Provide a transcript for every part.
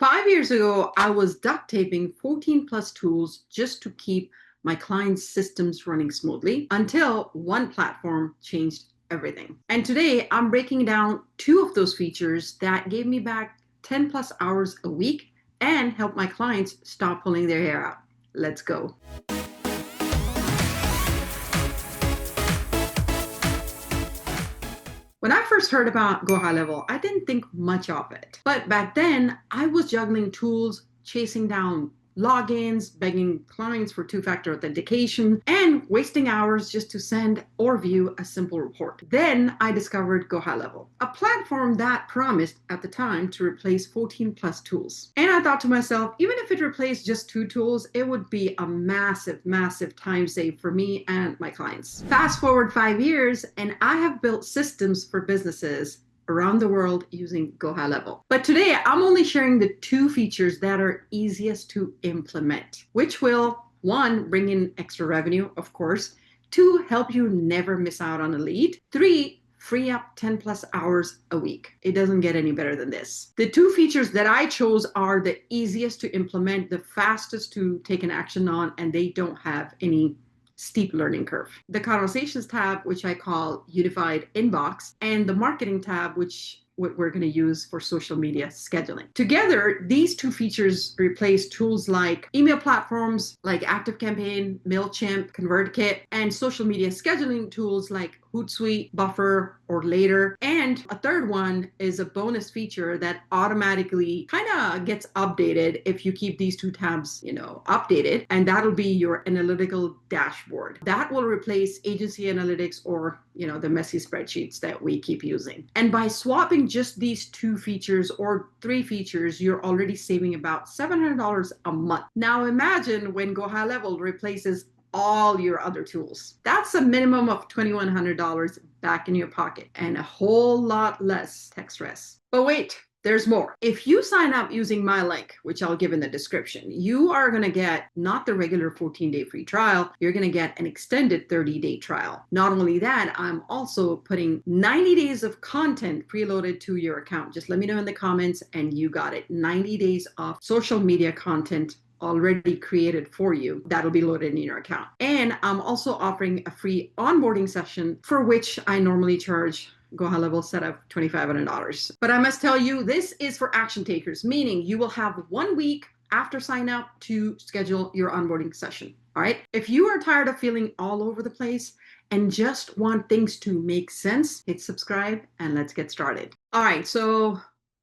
5 years ago, I was duct taping 14 plus tools just to keep my clients' systems running smoothly until one platform changed everything. And today, I'm breaking down two of those features that gave me back 10 plus hours a week and help my clients stop pulling their hair out. Let's go. When I first heard about GoHighLevel, I didn't think much of it. But back then, I was juggling tools, chasing down logins, begging clients for two-factor authentication, and wasting hours just to send or view a simple report. Then I discovered GoHighLevel, a platform that promised at the time to replace 14 plus tools. And I thought to myself, even if it replaced just two tools, it would be a massive, massive time save for me and my clients. Fast forward 5 years, and I have built systems for businesses around the world using GoHighLevel. But today, I'm only sharing the two features that are easiest to implement, which will, one, bring in extra revenue, of course, two, help you never miss out on a lead, three, free up 10 plus hours a week. It doesn't get any better than this. The two features that I chose are the easiest to implement, the fastest to take an action on, and they don't have any steep learning curve. The Conversations tab, which I call Unified Inbox, and the Marketing tab, which we're going to use for social media scheduling. Together, these two features replace tools like email platforms like ActiveCampaign, MailChimp, ConvertKit, and social media scheduling tools like Hootsuite, Buffer, or Later. And a third one is a bonus feature that automatically kind of gets updated if you keep these two tabs, updated, and that'll be your analytical dashboard. That will replace agency analytics or, the messy spreadsheets that we keep using. And by swapping just these two features or three features, you're already saving about $700 a month. Now imagine when GoHighLevel replaces all your other tools. That's a minimum of $2,100 back in your pocket and a whole lot less tech stress. But wait, there's more. If you sign up using my link, which I'll give in the description, you are going to get not the regular 14-day free trial, you're going to get an extended 30-day trial. Not only that, I'm also putting 90 days of content preloaded to your account. Just let me know in the comments and you got it. 90 days of social media content already created for you that'll be loaded in your account. And I'm also offering a free onboarding session for which I normally charge GoHighLevel setup $2,500. But I must tell you, this is for action takers, meaning you will have 1 week after sign up to schedule your onboarding session. All right. If you are tired of feeling all over the place and just want things to make sense, hit subscribe and let's get started. All right. So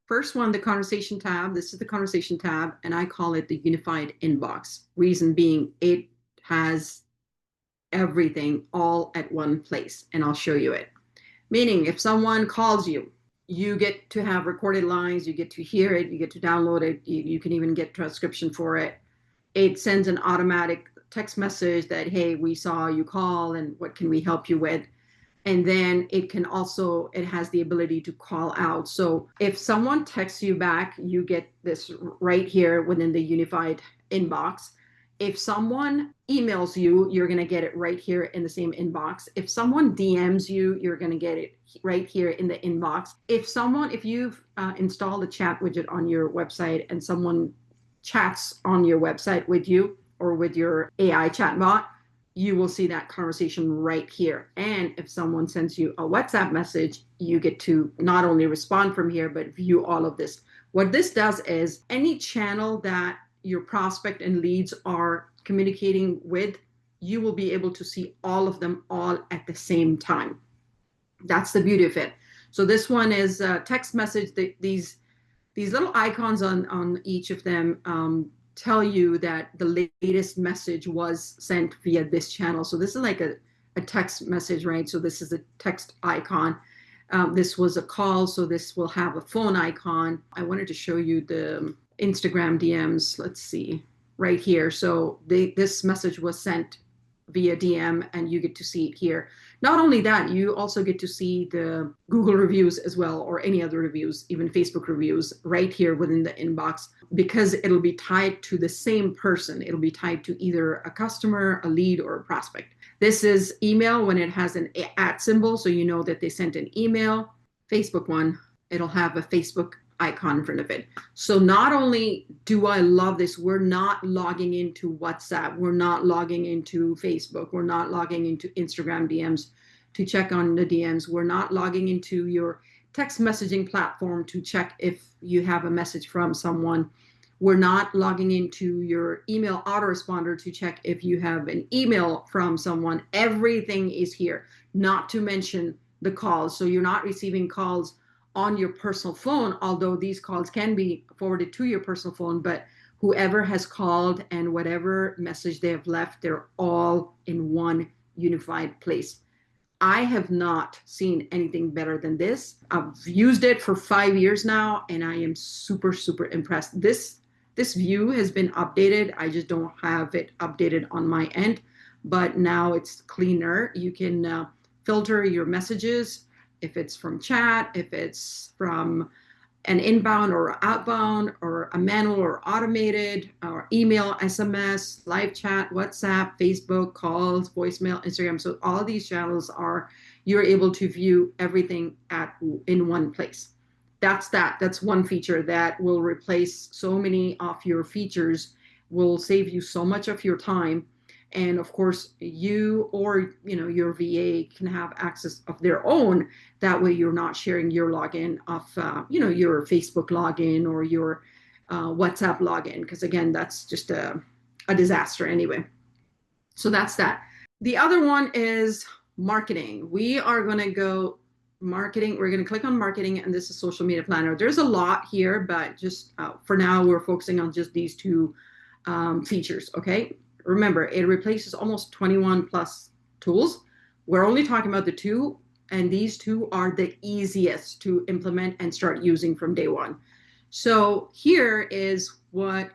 first one, the Conversation tab. This is the Conversation tab, and I call it the Unified Inbox. Reason being, it has everything all at one place, and I'll show you it. Meaning, if someone calls you, you get to have recorded lines, you get to hear it, you get to download it, you can even get transcription for it. It sends an automatic text message that, hey, we saw you call and what can we help you with? And then it has the ability to call out. So if someone texts you back, you get this right here within the Unified Inbox. If someone emails you, you're going to get it right here in the same inbox. If someone DMs you, you're going to get it right here in the inbox. If you've installed a chat widget on your website and someone chats on your website with you or with your AI chatbot, you will see that conversation right here. And if someone sends you a WhatsApp message, you get to not only respond from here, but view all of this. What this does is any channel that your prospect and leads are communicating with, you will be able to see all of them all at the same time. That's the beauty of it. So this one is a text message. These little icons on each of them tell you that the latest message was sent via this channel. So this is like a text message, right? So this is a text icon. This was a call, so this will have a phone icon. I wanted to show you the Instagram DMs. Let's see, right here. So this message was sent via DM and you get to see it here. Not only that, you also get to see the Google reviews as well, or any other reviews, even Facebook reviews right here within the inbox, because it'll be tied to the same person. It'll be tied to either a customer, a lead, or a prospect. This is email when it has an @ symbol, so you know that they sent an email. Facebook one, it'll have a Facebook icon in front of it. So not only do I love this, we're not logging into WhatsApp, we're not logging into Facebook, we're not logging into Instagram DMs to check on the DMs, we're not logging into your text messaging platform to check if you have a message from someone. We're not logging into your email autoresponder to check if you have an email from someone. Everything is here, not to mention the calls. So you're not receiving calls on your personal phone, although these calls can be forwarded to your personal phone, but whoever has called and whatever message they have left, they're all in one unified place. I have not seen anything better than this. I've used it for 5 years now, and I am super, super impressed. This view has been updated. I just don't have it updated on my end, but now it's cleaner. You can filter your messages if it's from chat, if it's from an inbound or outbound or a manual or automated or email, SMS, live chat, WhatsApp, Facebook, calls, voicemail, Instagram. So all these channels are, you're able to view everything in one place. That's one feature that will replace so many of your features, will save you so much of your time. And of course, you or your VA can have access of their own. That way, you're not sharing your login of your Facebook login or your WhatsApp login, because again, that's just a disaster anyway. So that's that. The other one is marketing. We are going to go marketing. We're going to click on marketing, and this is social media planner. There's a lot here, but just for now, we're focusing on just these two features. Okay. Remember, it replaces almost 21 plus tools. We're only talking about the two, and these two are the easiest to implement and start using from day one. So here is what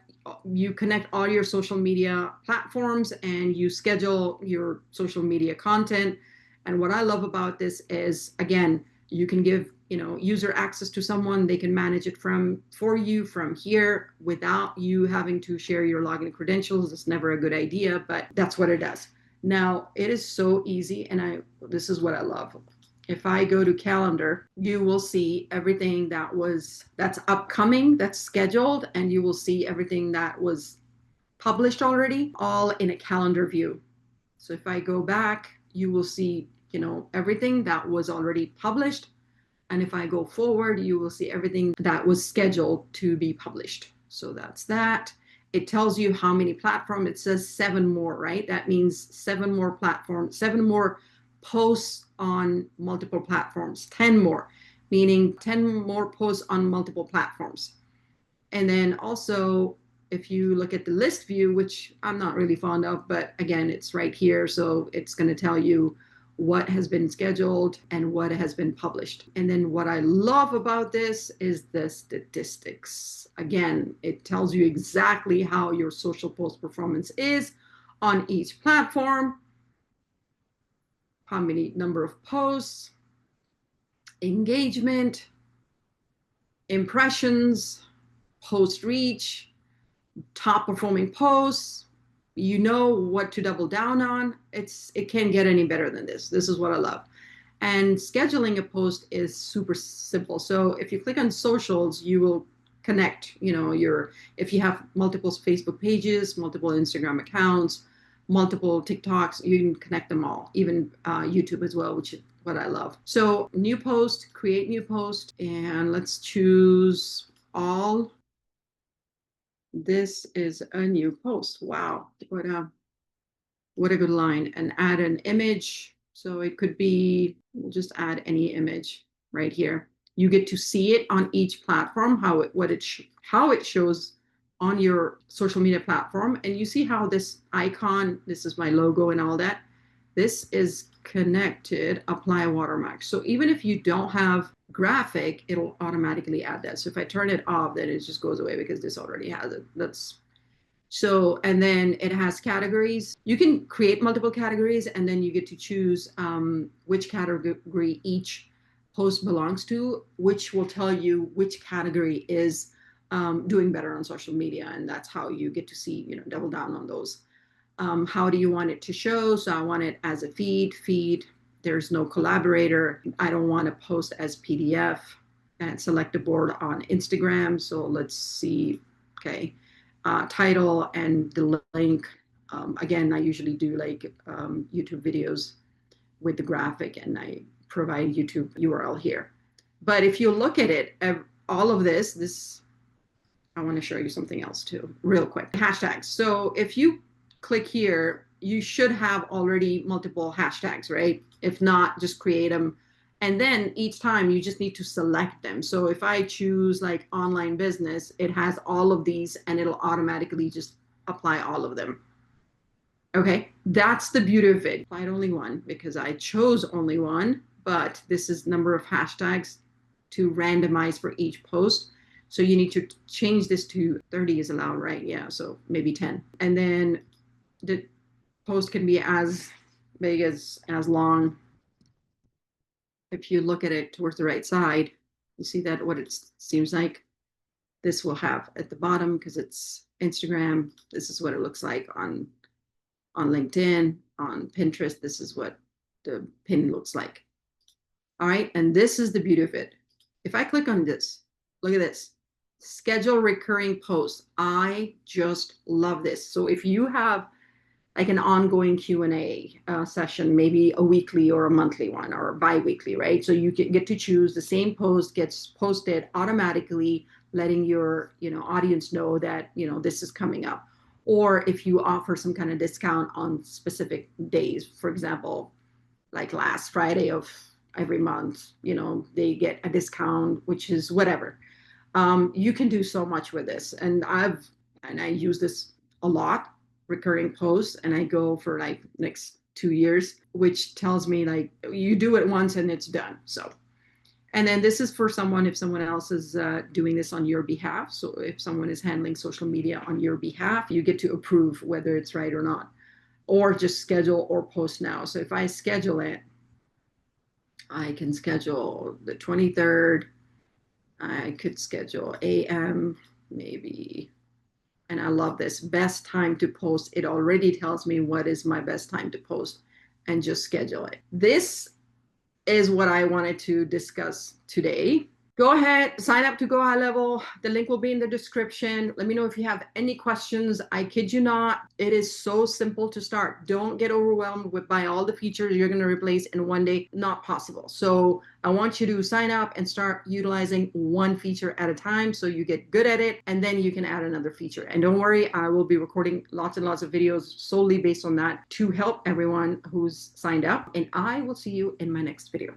you connect all your social media platforms and you schedule your social media content. And what I love about this is, again, you can give user access to someone. They can manage it for you from here without you having to share your login credentials. It's never a good idea, but that's what it does. Now it is so easy, and this is what I love. If I go to calendar, you will see everything that's upcoming, that's scheduled, and you will see everything that was published already, all in a calendar view. So if I go back, you will see, everything that was already published. And if I go forward, you will see everything that was scheduled to be published. So that's that. It tells you how many platforms. It says 7 more, right? That means 7 more platforms, 7 more posts on multiple platforms, 10 more, meaning 10 more posts on multiple platforms. And then also, if you look at the list view, which I'm not really fond of, but again, it's right here. So it's going to tell you what has been scheduled and what has been published. And then what I love about this is the statistics. Again, it tells you exactly how your social post performance is on each platform, how many number of posts, engagement, impressions, post reach, top performing posts. You know what to double down on. It can't get any better than this. This is what I love. And scheduling a post is super simple. So if you click on socials, you will connect, if you have multiple Facebook pages, multiple Instagram accounts, multiple TikToks, you can connect them all, even YouTube as well, which is what I love. So new post, create new post, and let's choose all. This is a new post. Wow, what a good line. And add an image. So it could be, we'll just add any image right here. You get to see it on each platform, how it shows on your social media platform. And you see how this icon, this is my logo and all that. This is connected, apply watermark. So even if you don't have graphic, it'll automatically add that. So if I turn it off, then it just goes away because this already has it. So, and then it has categories. You can create multiple categories, and then you get to choose which category each post belongs to, which will tell you which category is doing better on social media. And that's how you get to see, double down on those. How do you want it to show? So I want it as a feed. There's no collaborator. I don't want to post as PDF. and select a board on Instagram. So let's see, okay, title and the link. Again, I usually do like YouTube videos with the graphic and I provide YouTube URL here. But if you look at it, all of this, I want to show you something else too, real quick. Hashtags. So if you click here, you should have already multiple hashtags, right? If not, just create them. And then each time you just need to select them. So if I choose like online business, it has all of these and it'll automatically just apply all of them. Okay, that's the beauty of it. Applied only one because I chose only one, but this is number of hashtags to randomize for each post. So you need to change this to 30 is allowed, right? Yeah, so maybe 10. And then the post can be as big as long. If you look at it towards the right side, you see that what it seems like this will have at the bottom because it's Instagram. This is what it looks like on LinkedIn, on Pinterest. This is what the pin looks like. All right, and this is the beauty of it. If I click on this, look at this. Schedule recurring posts. I just love this. So if you have like an ongoing Q&A session, maybe a weekly or a monthly one or bi-weekly, right? So you get to choose the same post gets posted automatically, letting your audience know that this is coming up. Or if you offer some kind of discount on specific days, for example, like last Friday of every month, they get a discount, which is whatever. You can do so much with this. And I use this a lot, recurring posts, and I go for like next 2 years, which tells me like you do it once and it's done. So, and then this is for someone, if someone else is doing this on your behalf. So if someone is handling social media on your behalf, you get to approve whether it's right or not, or just schedule or post now. So if I schedule it, I can schedule the 23rd. I could schedule AM, maybe. And I love this. Best time to post. It already tells me what is my best time to post and just schedule it. This is what I wanted to discuss today. Go ahead, sign up to Go High Level. The link will be in the description. Let me know if you have any questions. I kid you not, it is so simple to start. Don't get overwhelmed by all the features you're going to replace in one day. Not possible. So I want you to sign up and start utilizing one feature at a time so you get good at it, and then you can add another feature. And don't worry, I will be recording lots and lots of videos solely based on that to help everyone who's signed up. And I will see you in my next video.